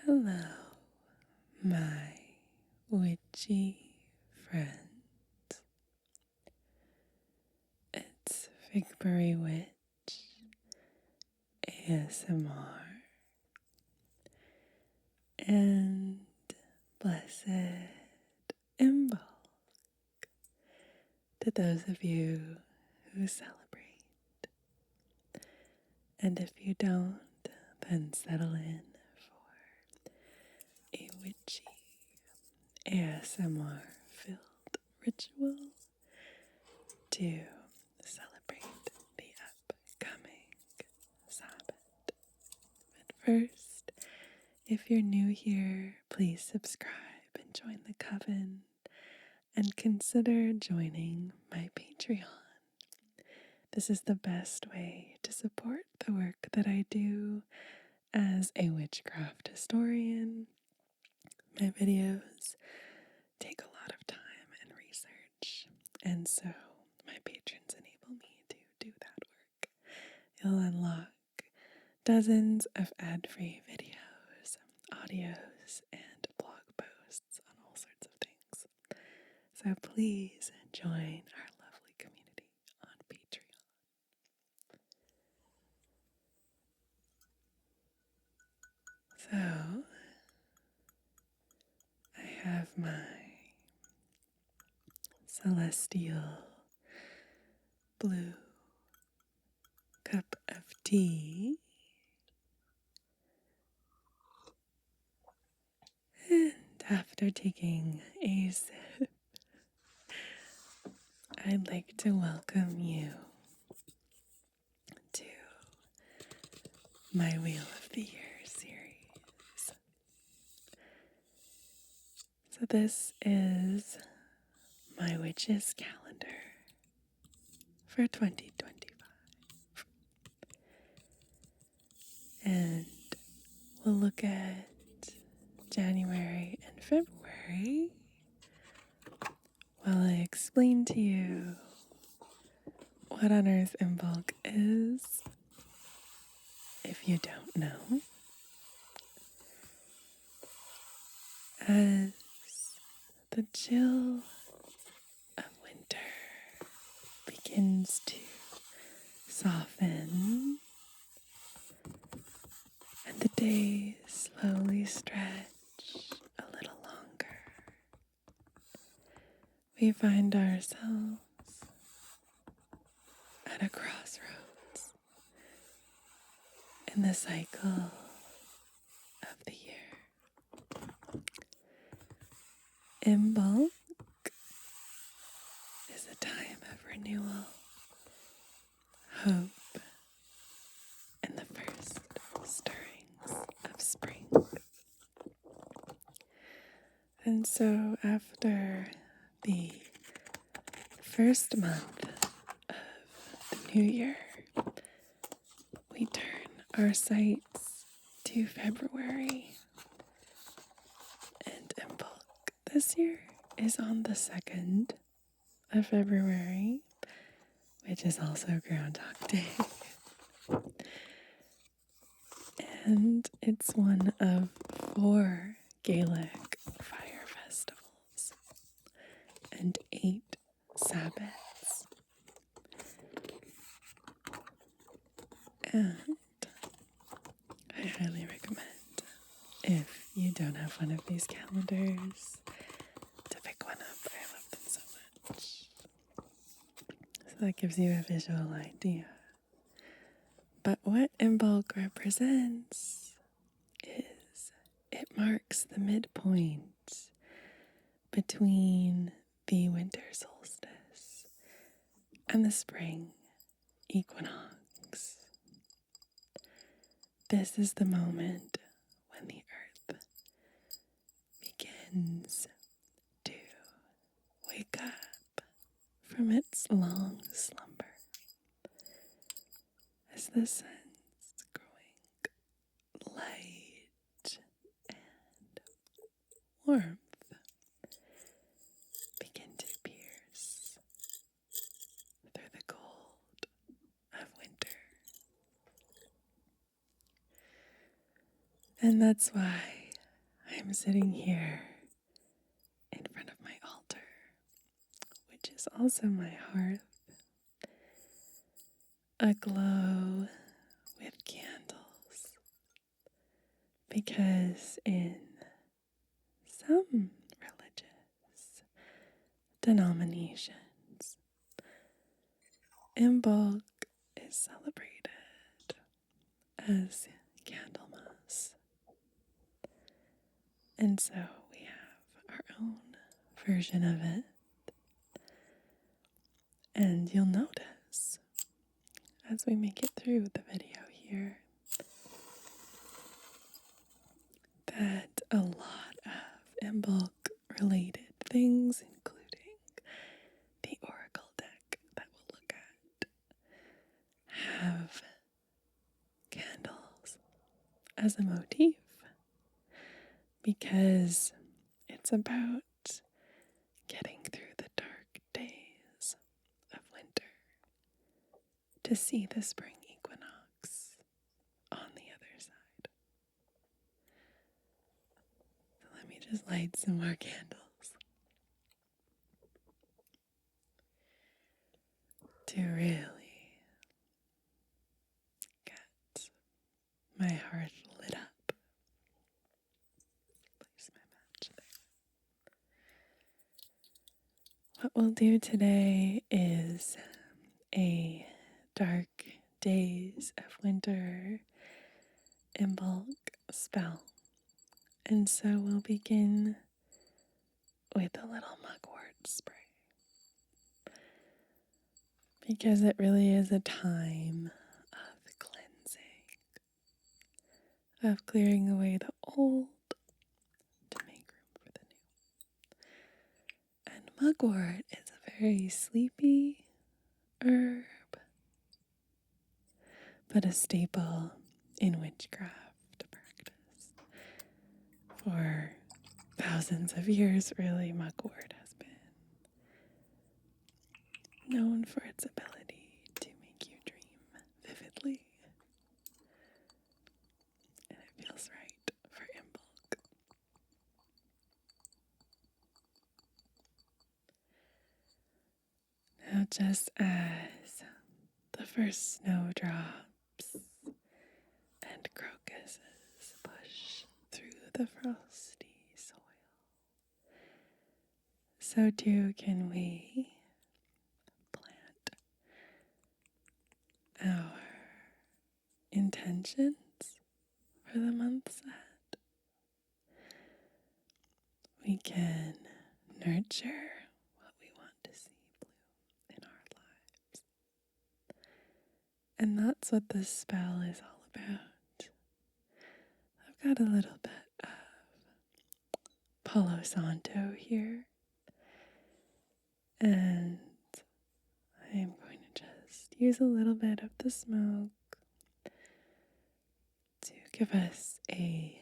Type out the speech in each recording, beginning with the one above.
Hello, my witchy friends. It's Figbury Witch ASMR and Blessed Imbolc to those of you who celebrate. And if you don't, then settle in for a witchy ASMR filled ritual to celebrate the upcoming Sabbat. But first, if you're new here, please subscribe and join the coven and consider joining my Patreon. This is the best way to support the work that I do as a witchcraft historian. My videos take a lot of time and research, and so my patrons enable me to do that work. You'll unlock dozens of ad-free videos, audios, and blog posts on all sorts of things. So please join our lovely community on Patreon. So, I have my celestial blue cup of tea, and after taking a sip, I'd like to welcome you to my Wheel of the Year series. So this is my witch's calendar for 2025. And we'll look at January and February while I explain to you what on earth Imbolc is, if you don't know. As the chill of winter begins to soften and the days slowly stretch a little longer, we find ourselves at a crossroads in the cycle of the year. Imbolc is a time of renewal, hope, and the first stirrings of spring. And so after the first month of the new year, we turn our sights to February. And Imbolc this year is on the 2nd of February, which is also Groundhog Day. And it's one of 4 Gaelic fire festivals and 8 sabbats. And I highly recommend, if you don't have one of these calendars, to pick one up. I love them so much. So that gives you a visual idea. But what Imbolc represents is it marks the midpoint between the winter solstice and the spring equinox. This is the moment when the earth begins to wake up from its long slumber as the sun's growing light and warmth begin to pierce through the cold of winter. And that's why I'm sitting here in front of my altar, which is also my hearth, aglow with candles, because in some religious denominations, Imbolc is celebrated as Candlemas. And so we have our own version of it. And you'll notice as we make it through the video here that a lot of Imbolc related things, including the oracle deck that we'll look at, have candles as a motif, because it's about getting through the dark days of winter to see the spring equinox on the other side. So let me just light some more candles to really get my hearth lit up. Place my match there. What we'll do today is a dark days of winter Imbolc spell. And so we'll begin with a little mugwort spray, because it really is a time of cleansing, of clearing away the old to make room for the new. And mugwort is a very sleepy herb, but a staple in witchcraft practice. For thousands of years, really, mugwort has been known for its ability to make you dream vividly. And it feels right for Imbolc. Now, just as the first snowdrops and crocuses push through the frosty soil, so too can we plant our intentions for the months ahead. We can nurture what we want to see bloom in our lives. And that's what this spell is all about. I've got a little bit of Palo Santo here, and I am going to just use a little bit of the smoke to give us a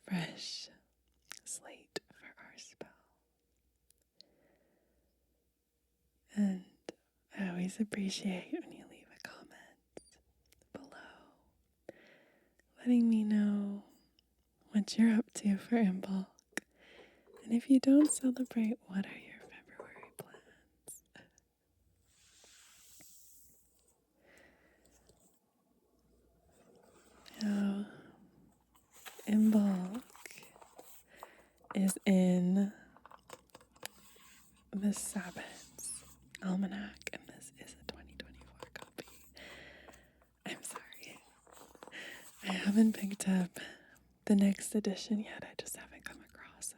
fresh slate for our spell. And I always appreciate when you leave a comment below, letting me know what you're up to for Imbolc. And if you don't celebrate, what are your February plans? Now, Imbolc is in the Sabbats Almanac, and this is a 2024 copy. I'm sorry, I haven't picked up the next edition yet. I just haven't come across it.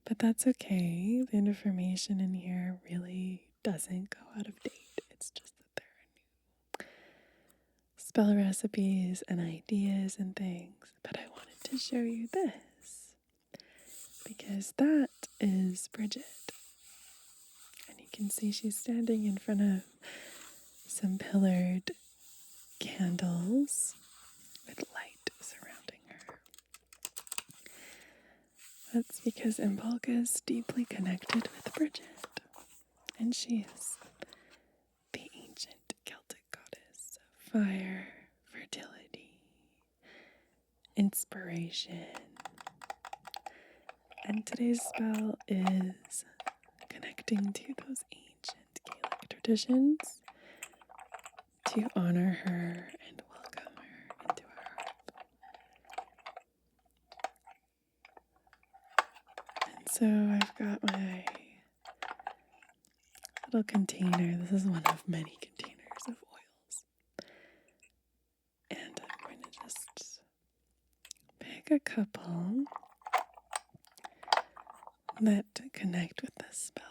But that's okay. The information in here really doesn't go out of date. It's just that there are new spell recipes and ideas and things. But I wanted to show you this, because that is Brigid. And you can see she's standing in front of some pillared candles with light surrounding her. That's because Imbolc is deeply connected with Brigid, and she is the ancient Celtic goddess of fire, fertility, inspiration, And today's spell is connecting to those ancient Gaelic traditions to honor her and welcome her into our hearth. And so I've got my little container. This is one of many containers of oils. And I'm going to just pick a couple that connect with this spell.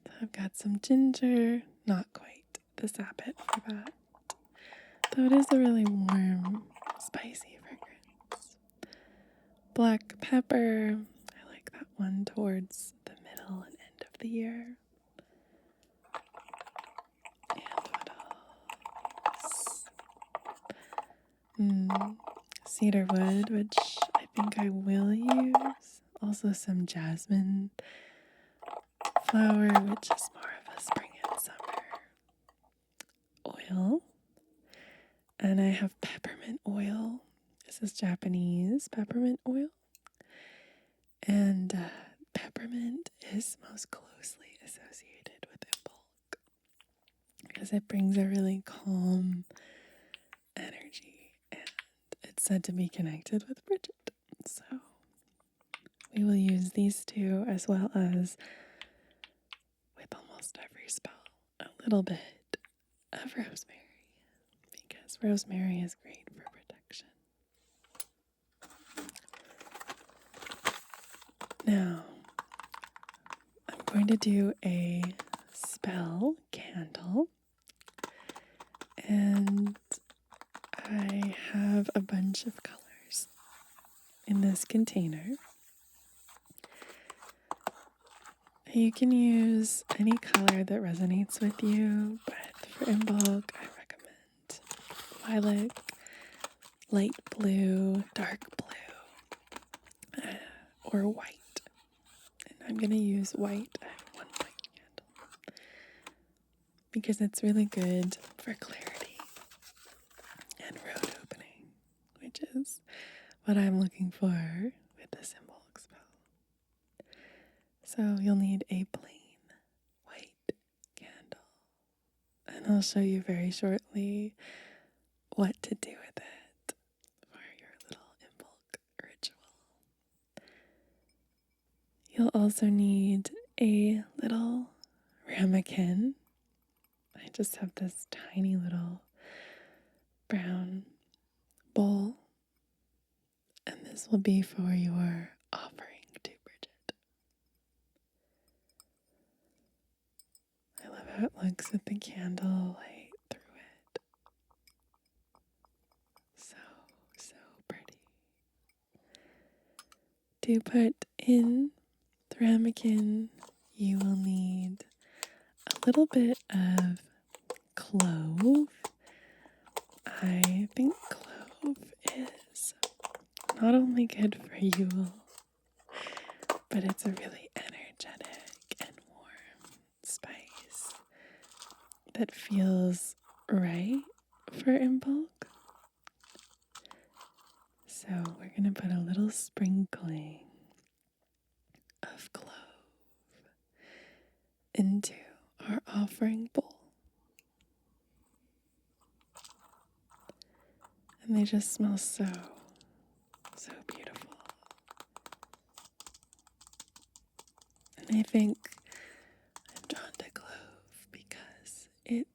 So I've got some ginger, not quite the sabbat for that, though it is a really warm, spicy fragrance. Black pepper, I like that one towards the middle and end of the year. And what else? Cedar wood, which I think I will use. Also some jasmine flower, which is more of a spring and summer oil. And I have peppermint oil. This is Japanese peppermint oil. And peppermint is most closely associated with Imbolc because it brings a really calm energy, and it's said to be connected with Brigid. So we will use these two as well as with almost every spell, a little bit of rosemary, because rosemary is great for protection. Now, I'm going to do a spell candle, and I have a bunch of colors in this container. You can use any color that resonates with you, but for Imbolc, I recommend lilac, light blue, dark blue, or white. And I'm going to use white. I have one white candle because it's really good for clarity and road opening, which is what I'm looking for with this Imbolc spell. So you'll need a plain white candle, and I'll show you very shortly what to do with it for your little Imbolc ritual. You'll also need a little ramekin. I just have this tiny little brown bowl, and this will be for your offering to Brigid. I love how it looks with the candle light through it. So pretty. To put in the ramekin, you will need a little bit of clove. I think clove is not only good for you, but it's a really energetic and warm spice that feels right for Imbolc. So we're going to put a little sprinkling of clove into our offering bowl. And they just smell so beautiful. And I think I'm drawn to clove because it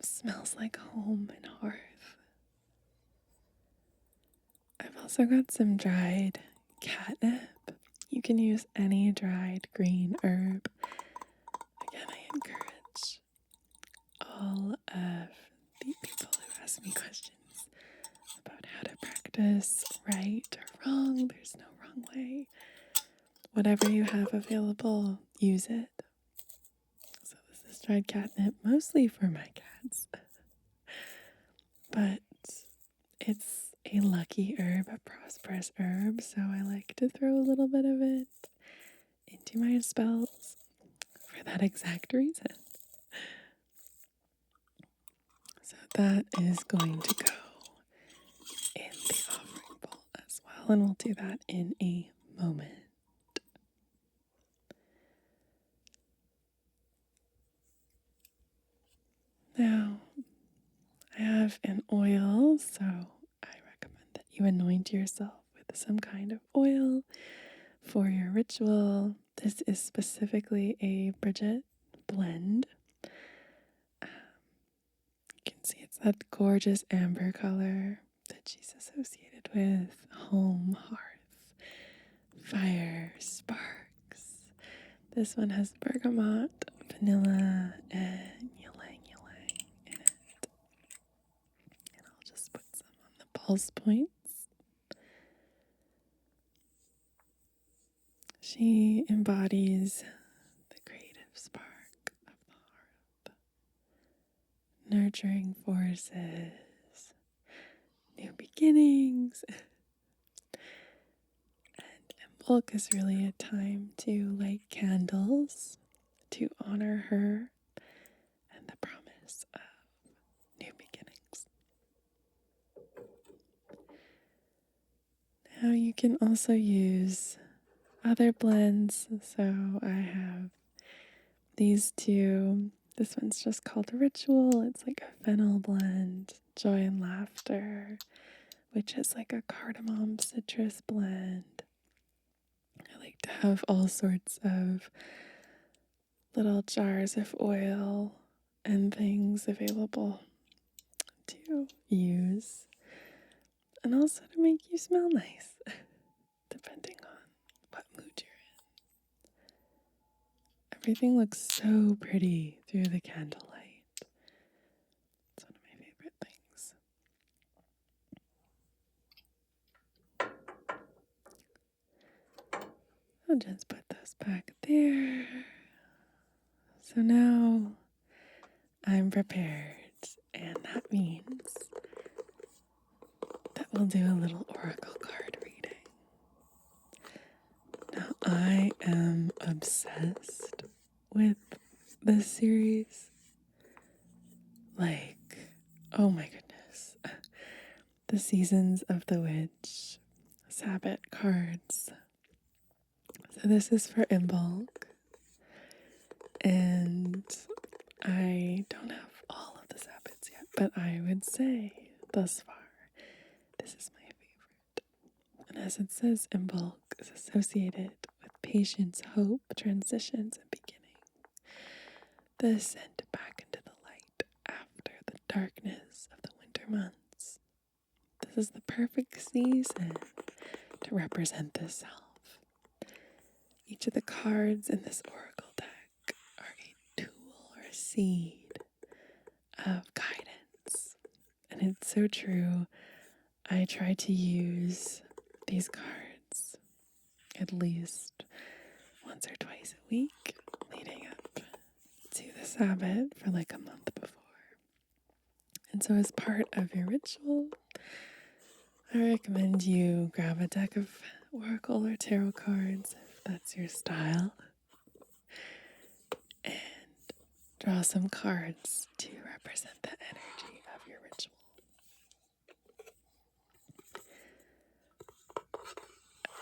smells like home and hearth. I've also got some dried catnip. You can use any dried green herb. Again, I encourage all of the people who ask me questions about how to practice right or wrong. There's no wrong way. Whatever you have available, use it. So this is dried catnip, mostly for my cats. But it's a lucky herb, a prosperous herb, so I like to throw a little bit of it into my spells for that exact reason. So that is going to go in the offering bowl as well, and we'll do that in a moment. Now, I have an oil, so I recommend that you anoint yourself with some kind of oil for your ritual. This is specifically a Brigid blend. You can see it's that gorgeous amber color that she's associated with home, hearth, fire, sparks. This one has bergamot, vanilla, and ylang ylang in it. And I'll just put some on the pulse points. She embodies the creative spark of the hearth, nurturing forces, new beginnings. And Imbolc is really a time to light candles to honor her and the promise of new beginnings. Now you can also use other blends. So I have these two. This one's just called Ritual. It's like a fennel blend, joy and laughter, which is like a cardamom citrus blend. I like to have all sorts of little jars of oil and things available to use, and also to make you smell nice, depending on what mood you're in. Everything looks so pretty through the candlelight. It's one of my favorite things. I'll just put those back there. So now I'm prepared, and that means that we'll do a little oracle card reading. Now, I am obsessed with this series. Like, oh my goodness. The Seasons of the Witch Sabbat cards. So this is for Imbolc. And I don't have all of the Sabbats yet, but I would say thus far, this is my favorite. And as it says, Imbolc is associated with patience, hope, transitions, and beginning. The ascent back into the light after the darkness of the winter months. This is the perfect season to represent the self. Each of the cards in this oracle deck are a tool or a seed of guidance. And it's so true. I try to use these cards at least once or twice a week leading up to the Sabbat for like a month before. And so as part of your ritual, I recommend you grab a deck of oracle or tarot cards if that's your style, and draw some cards to represent the energy of your ritual.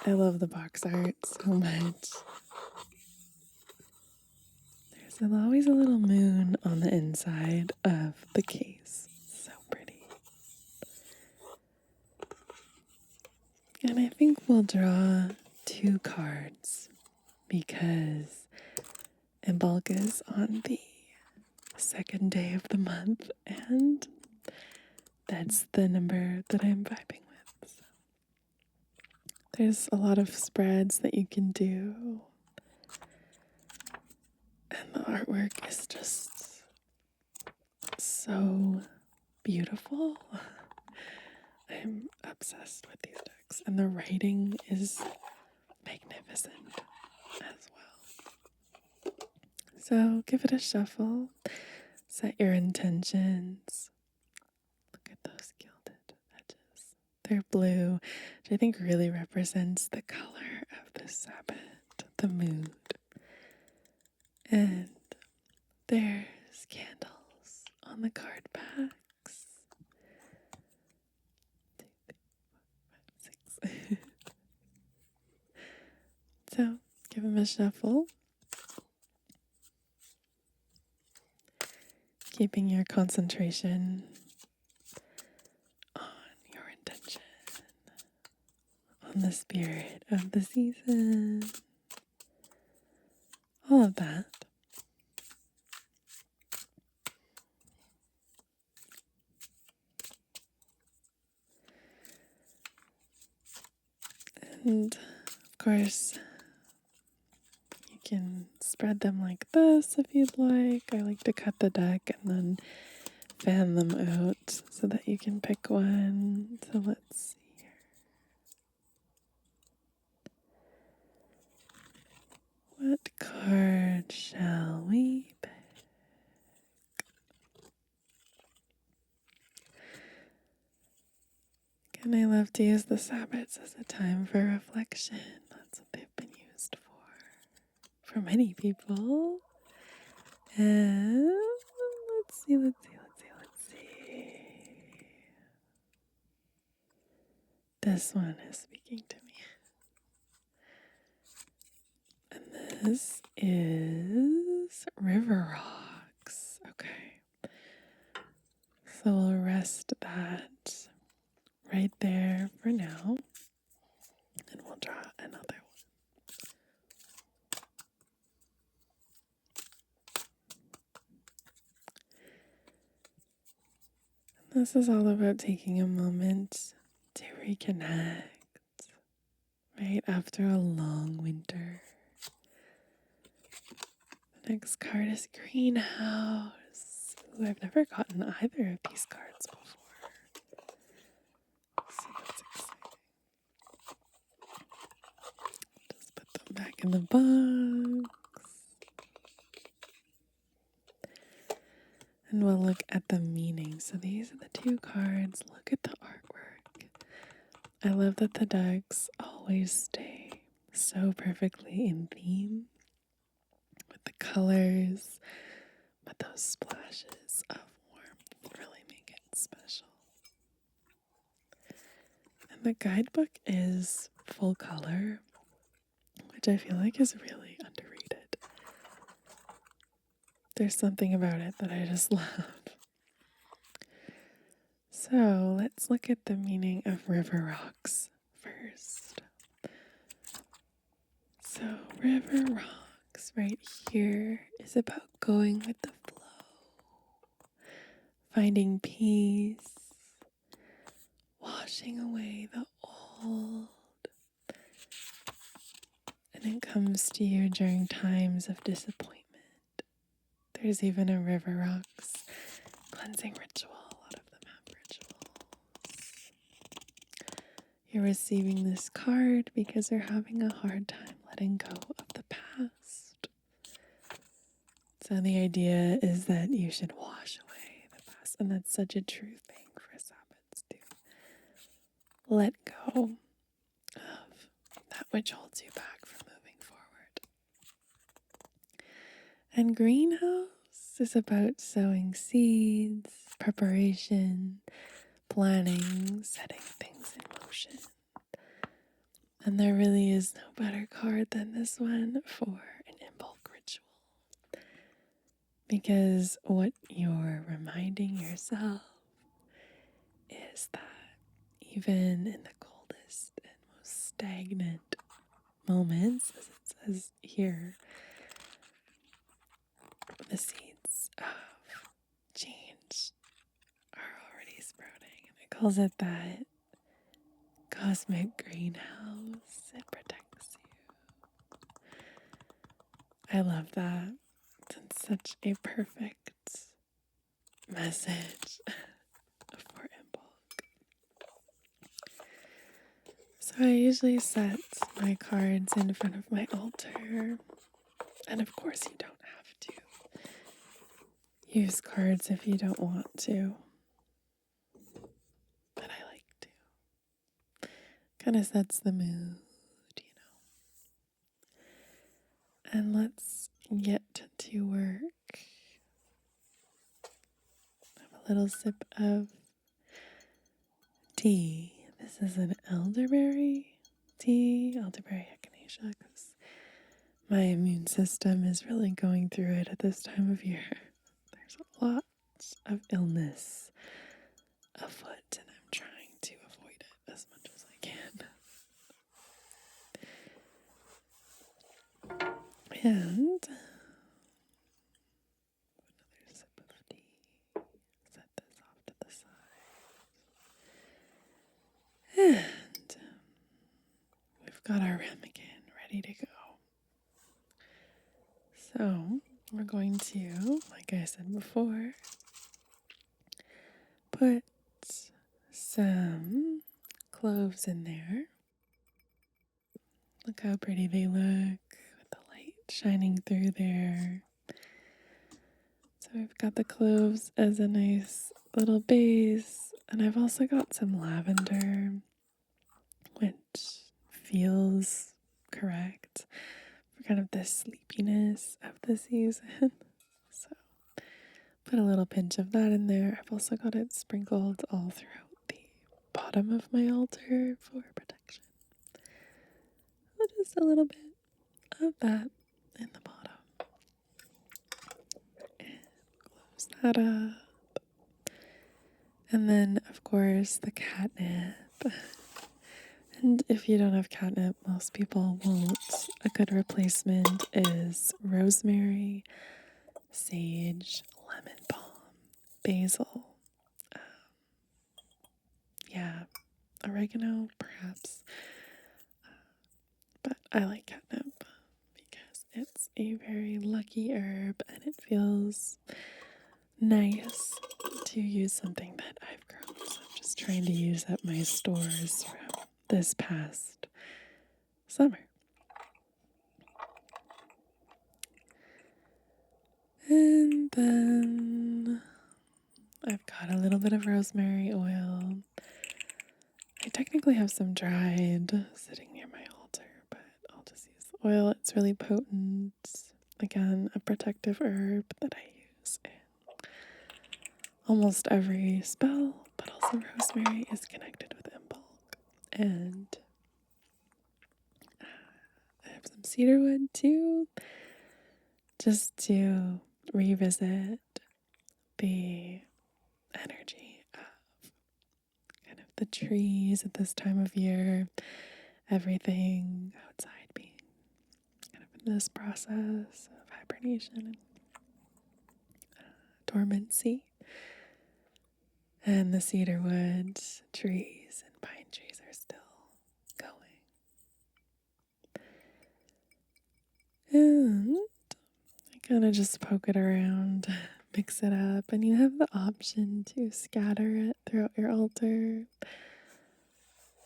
I love the box art so much. There's always a little moon on the inside of the case. So pretty. And I think we'll draw 2 cards because Imbolc is on the 2nd day of the month, and that's the number that I'm vibing with. So there's a lot of spreads that you can do, and the artwork is just so beautiful. I'm obsessed with these decks, and the writing is magnificent as well. So give it a shuffle, set your intentions. Look at those gilded edges. They're blue, which I think really represents the color of the Sabbat, the mood. And there's candles on the card backs. 2, 3, 4, 5, 6. So give them a shuffle. keeping your concentration on your intention, on the spirit of the season, all of that. And of course, you can spread them like this if you'd like. I like to cut the deck and then fan them out so that you can pick one. So let's see here. What card shall we pick? And I love to use the Sabbats as a time for reflection. That's what they've been used for many people. And let's see. This one is speaking to me. And this is River Rocks. Okay. So we'll rest that right there for now. And we'll draw another one. This is all about taking a moment to reconnect, right after a long winter. The next card is Greenhouse. Ooh, I've never gotten either of these cards before. So that's exciting. Just put them back in the box. And we'll look at the meaning. So these are the two cards. Look at the artwork. I love that the decks always stay so perfectly in theme with the colors, but those splashes of warmth really make it special. And the guidebook is full color, which I feel like is really underrated. There's something about it that I just love. So let's look at the meaning of River Rocks first. So River Rocks right here is about going with the flow, finding peace, washing away the old. And it comes to you during times of disappointment. There's even a River Rocks cleansing ritual. A lot of them have rituals. You're receiving this card because you're having a hard time letting go of the past. So the idea is that you should wash away the past. And that's such a true thing for Sabbats to let go of that which holds you back from moving forward. And Greenhouse is about sowing seeds, preparation, planning, setting things in motion. And there really is no better card than this one for an Imbolc Ritual. Because what you're reminding yourself is that even in the coldest and most stagnant moments, as it says here, the seeds of change are already sprouting. And it calls it that cosmic greenhouse. It protects you. I love that. It's such a perfect message for Imbolc. So I usually set my cards in front of my altar. And of course you don't have to use cards if you don't want to. But I like to. Kind of sets the mood, you know. And let's get to work. Have a little sip of tea. This is an elderberry tea, elderberry echinacea, because my immune system is really going through it at this time of year. There's a lot of illness afoot, and I'm trying to avoid it as much as I can. And another sip of tea. Set this off to the side. And we've got our ramekin ready to go. So we're going to, like I said before, put some cloves in there. Look how pretty they look with the light shining through there. So we've got the cloves as a nice little base, and I've also got some lavender, which feels correct for kind of the sleepiness of the season. So put a little pinch of that in there. I've also got it sprinkled all throughout the bottom of my altar for protection. Just a little bit of that in the bottom. And close that up. And then, of course, the catnip. And if you don't have catnip, most people won't. A good replacement is rosemary, sage, lemon balm, basil. Oregano, perhaps. But I like catnip because it's a very lucky herb and it feels nice to use something that I've grown. So I'm just trying to use up my stores from this past summer. And then I've got a little bit of rosemary oil. I technically have some dried sitting near my altar, but I'll just use the oil. It's really potent. Again, a protective herb that I use in almost every spell, but also rosemary is connected with Imbolc. And I have some cedarwood too, just to revisit the energy of kind of the trees at this time of year, everything outside being kind of in this process of hibernation and dormancy. And the cedarwood trees and pine trees are still going. And I kind of just poke it around, mix it up, and you have the option to scatter it throughout your altar.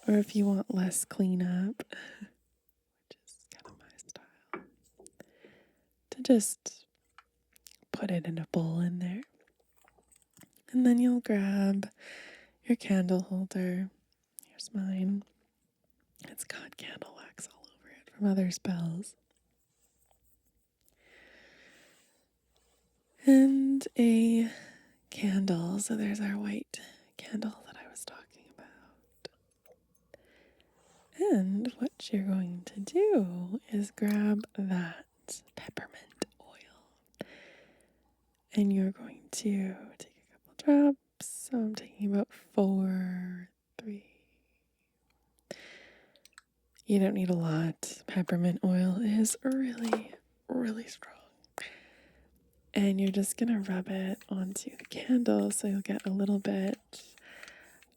Or if you want less cleanup, which is kind of my style, to just put it in a bowl in there. And then you'll grab your candle holder. Here's mine. It's got candle wax all over it from other spells. And a candle. So there's our white candle that I was talking about. And what you're going to do is grab that peppermint oil. And you're going to take a couple drops. So I'm taking about 4, 3. You don't need a lot. Peppermint oil is really, really strong. And you're just going to rub it onto the candle so you'll get a little bit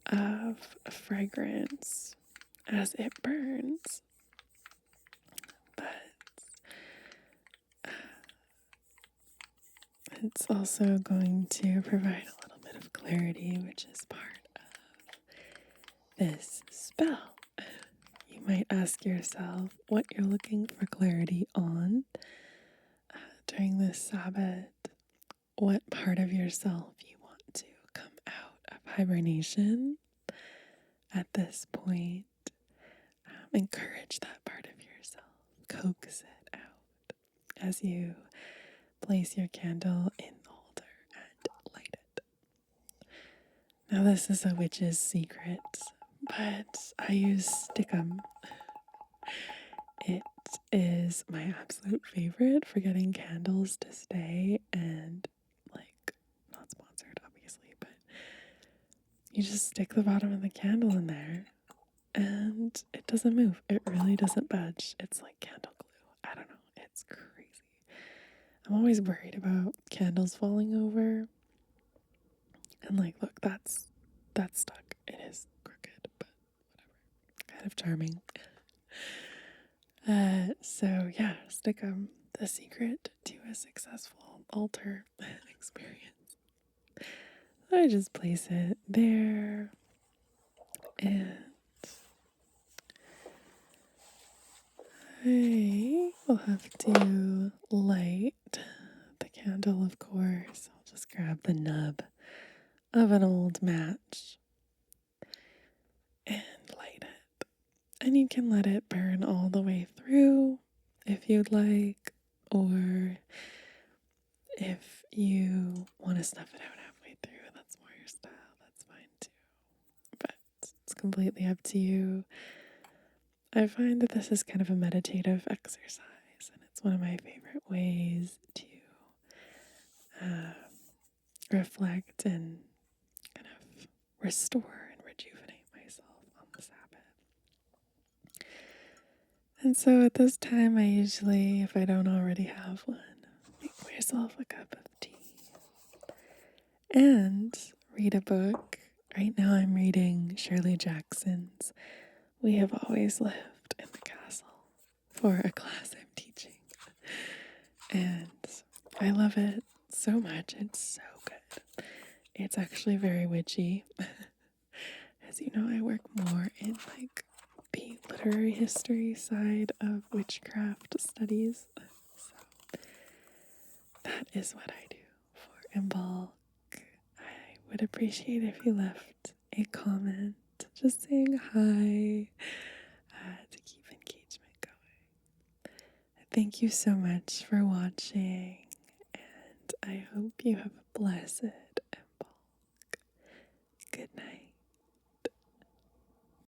of fragrance as it burns. But it's also going to provide a little bit of clarity, which is part of this spell. You might ask yourself what you're looking for clarity on during this Sabbat. What part of yourself you want to come out of hibernation at this point. Encourage that part of yourself. Coax it out as you place your candle in the altar and light it. Now this is a witch's secret, but I use stickum. It is my absolute favorite for getting candles to stay, and not sponsored you just stick the bottom of the candle in there and it doesn't move. It really doesn't budge. It's like candle glue. I don't know. It's crazy. I'm always worried about candles falling over. And like, look, that's stuck. It is crooked, but whatever. Kind of charming. So yeah, stick the secret to a successful altar experience. I just place it there, and I will have to light the candle, of course. I'll just grab the nub of an old match and light it. And you can let it burn all the way through if you'd like, or if you want to snuff it out halfway through, that's more your style, that's fine too. But it's completely up to you. I find that this is kind of a meditative exercise, and it's one of my favorite ways to reflect and kind of restore and rejuvenate myself on the Sabbath. And so at this time, I usually, if I don't already have one, make myself a cup of tea and read a book. Right now I'm reading Shirley Jackson's We Have Always Lived in the Castle for a class I'm teaching. And I love it so much. It's so good. It's actually very witchy. As you know, I work more in like the literary history side of witchcraft studies. So that is what I do for Imbolc. I would appreciate if you left a comment just saying hi to keep engagement going. Thank you so much for watching, and I hope you have a blessed